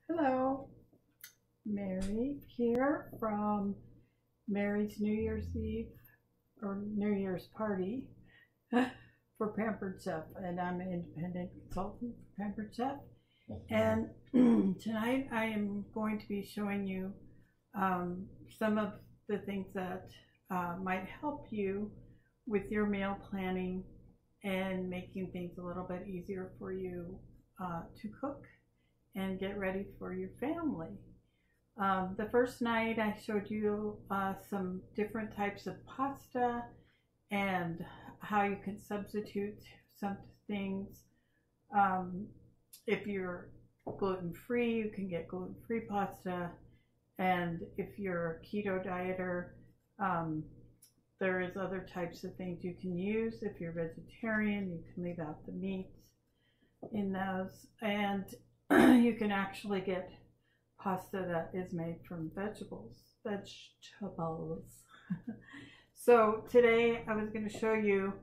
Hello, Mary here from Mary's New Year's Eve or New Year's party for Pampered Chef, and I'm an independent consultant for Pampered Chef. And tonight I am going to be showing you some of the things that might help you with your meal planning and making things a little bit easier for you to cook and get ready for your family. The first night I showed you some different types of pasta and how you can substitute some things. If you're gluten-free, you can get gluten-free pasta. And if you're a keto dieter, there is other types of things you can use. If you're vegetarian, you can leave out the meats in those. And you can actually get pasta that is made from vegetables. So today I was going to show you,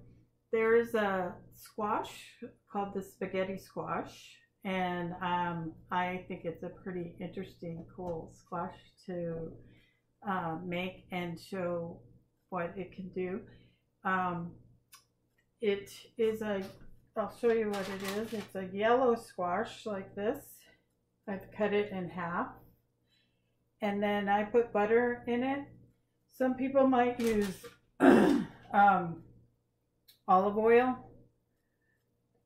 there's a squash called the spaghetti squash, and I think it's a pretty interesting, cool squash to make and show what it can do. It is I'll show you what it is. It's a yellow squash like this. I've cut it in half. And then I put butter in it. Some people might use olive oil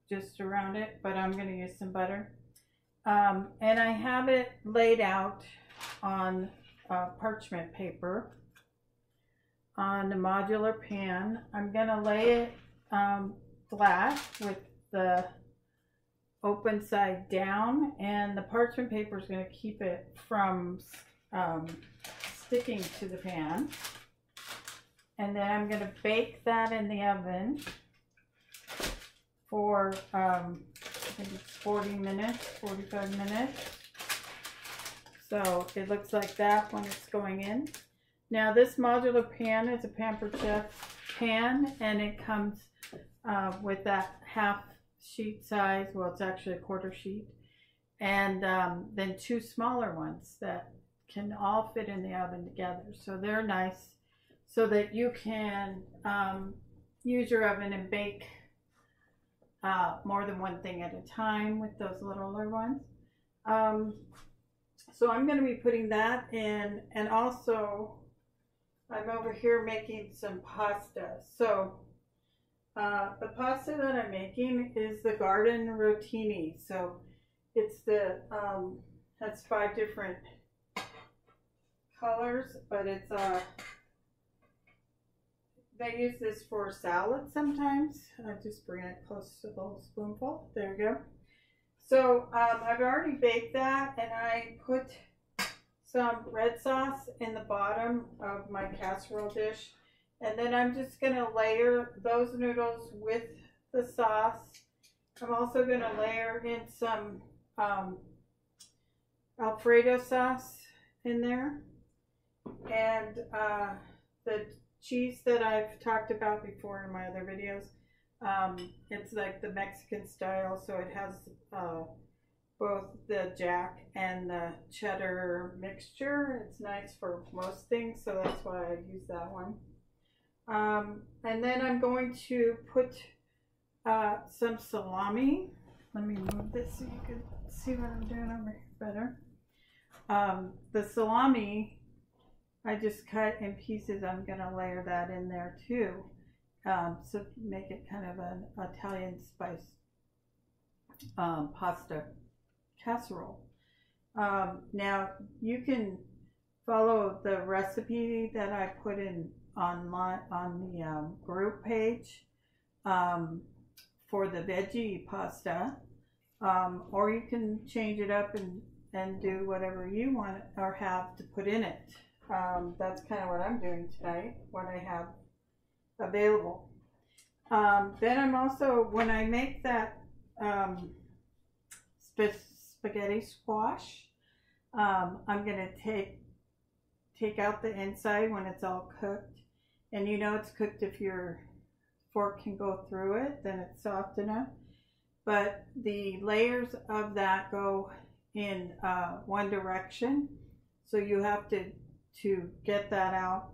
just around it, but I'm going to use some butter. And I have it laid out on parchment paper on a modular pan. I'm going to lay it flat with the open side down, and the parchment paper is going to keep it from sticking to the pan. And then I'm going to bake that in the oven for I think it's 40 minutes, 45 minutes. So it looks like that when it's going in. Now this modular pan is a Pampered Chef pan, and it comes with that half sheet size. Well, it's actually a quarter sheet, and then two smaller ones that can all fit in the oven together. So they're nice so that you can use your oven and bake more than one thing at a time with those littler ones. So I'm going to be putting that in, and also I'm over here making some pasta. So the pasta that I'm making is the garden rotini. So it's the that's 5 different colors, but it's they use this for salad sometimes. I just bring it close to the whole spoonful. There you go. So I've already baked that, and I put some red sauce in the bottom of my casserole dish. And then I'm just going to layer those noodles with the sauce. I'm also going to layer in some Alfredo sauce in there. And the cheese that I've talked about before in my other videos, it's like the Mexican style, so it has both the Jack and the cheddar mixture. It's nice for most things, so that's why I use that one. And then I'm going to put some salami. Let me move this so you can see what I'm doing over here better. The salami, I just cut in pieces. I'm going to layer that in there too. So make it kind of an Italian spice pasta casserole. Now you can follow the recipe that I put in online on the group page for the veggie pasta, or you can change it up and do whatever you want or have to put in it. That's kind of what I'm doing tonight, what I have available. Then I'm also, when I make that spaghetti squash, I'm going to take out the inside when it's all cooked. And you know it's cooked if your fork can go through it, then it's soft enough. But the layers of that go in one direction. So you have to get that out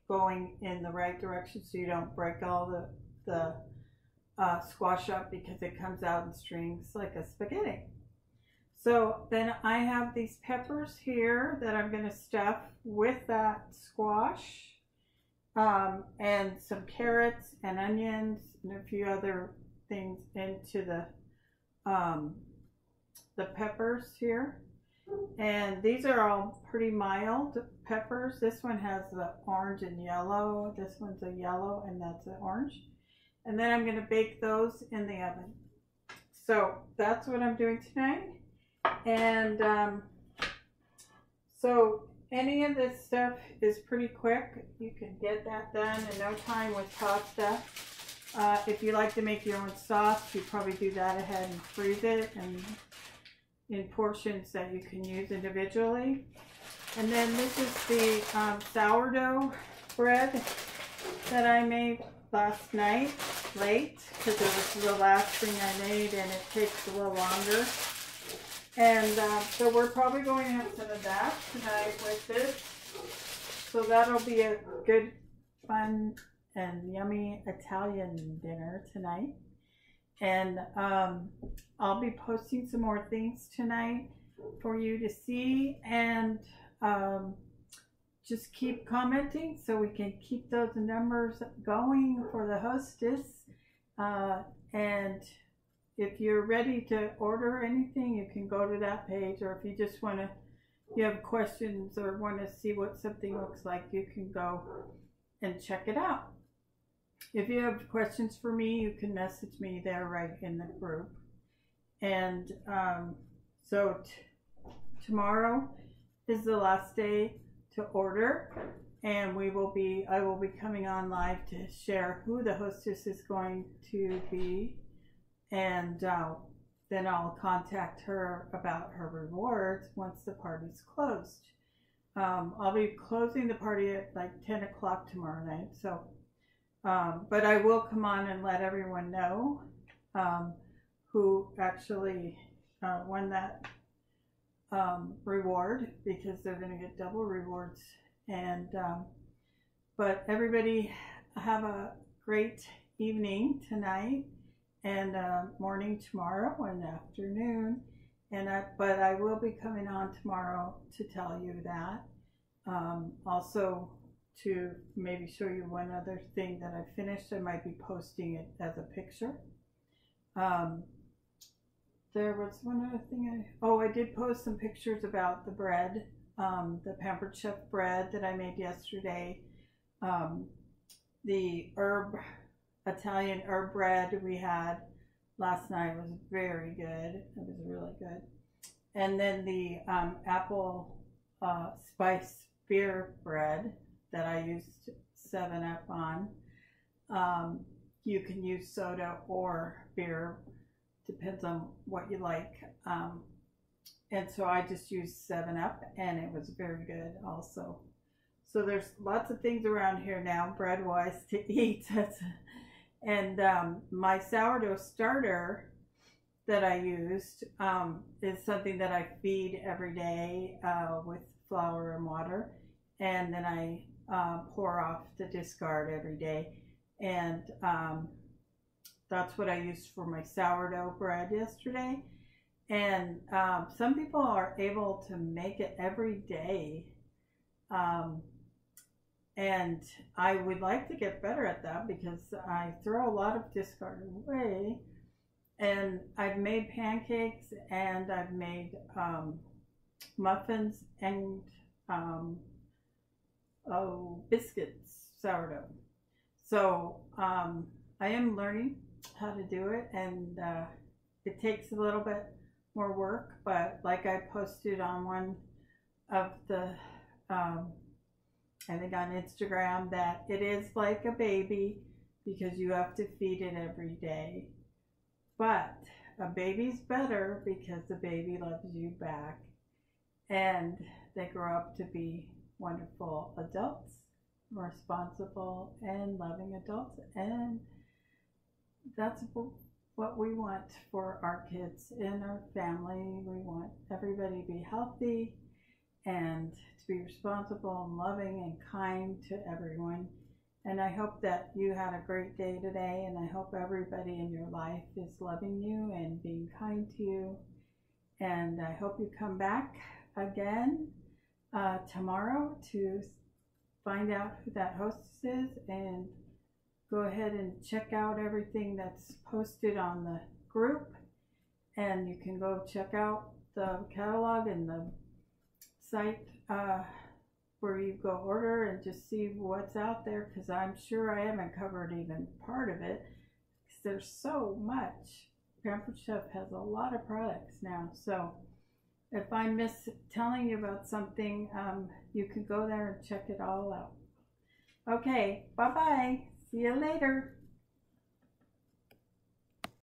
going in the right direction so you don't break all the squash up, because it comes out in strings like a spaghetti. So then I have these peppers here that I'm going to stuff with that squash, and some carrots and onions and a few other things into the peppers here. And these are all pretty mild peppers. This one has the orange and yellow. This one's a yellow and that's an orange. And then I'm going to bake those in the oven. So that's what I'm doing tonight. And so any of this stuff is pretty quick. You can get that done in no time with pasta. If you like to make your own sauce, you probably do that ahead and freeze it and in portions that you can use individually. And then this is the sourdough bread that I made last night late, because it was the last thing I made and it takes a little longer. And so we're probably going to have some of that tonight with this. So that'll be a good, fun, and yummy Italian dinner tonight. And I'll be posting some more things tonight for you to see, and just keep commenting so we can keep those numbers going for the hostess. And if you're ready to order anything, you can go to that page, or if you just want to, you have questions or want to see what something looks like, you can go and check it out. If you have questions for me, you can message me there right in the group. And so tomorrow is the last day to order, and I will be coming on live to share who the hostess is going to be, and then I'll contact her about her rewards once the party's closed. I'll be closing the party at like 10 o'clock tomorrow night, so but I will come on and let everyone know who actually won that reward, because they're going to get double rewards. And but everybody have a great evening tonight, and morning tomorrow, and afternoon. And but I will be coming on tomorrow to tell you that. Also, to maybe show you one other thing that I finished. I might be posting it as a picture. There was one other thing I did post some pictures about the bread, the Pampered Chef bread that I made yesterday. The Italian herb bread we had last night was very good. It was really good. And then the apple spice beer bread that I used 7-Up on. You can use soda or beer, depends on what you like. And so I just used 7-Up, and it was very good also. So there's lots of things around here now, bread-wise, to eat. And my sourdough starter that I used is something that I feed every day with flour and water. And then I pour off the discard every day. And that's what I used for my sourdough bread yesterday. And some people are able to make it every day. And I would like to get better at that, because I throw a lot of discard away. And I've made pancakes, and I've made muffins, and biscuits, sourdough. So I am learning how to do it, and it takes a little bit more work, but like I posted on one of the I think on Instagram, that it is like a baby, because you have to feed it every day. But a baby's better because the baby loves you back, and they grow up to be wonderful adults, responsible and loving adults. And that's what we want for our kids and our family. We want everybody to be healthy and to be responsible and loving and kind to everyone. And I hope that you had a great day today, and I hope everybody in your life is loving you and being kind to you. And I hope you come back again tomorrow to find out who that hostess is, and go ahead and check out everything that's posted on the group. And you can go check out the catalog and the site where you go order and just see what's out there, because I'm sure I haven't covered even part of it, because there's so much. Pampered Chef has a lot of products now, so if I miss telling you about something, you can go there and check it all out. Okay, bye-bye. See you later.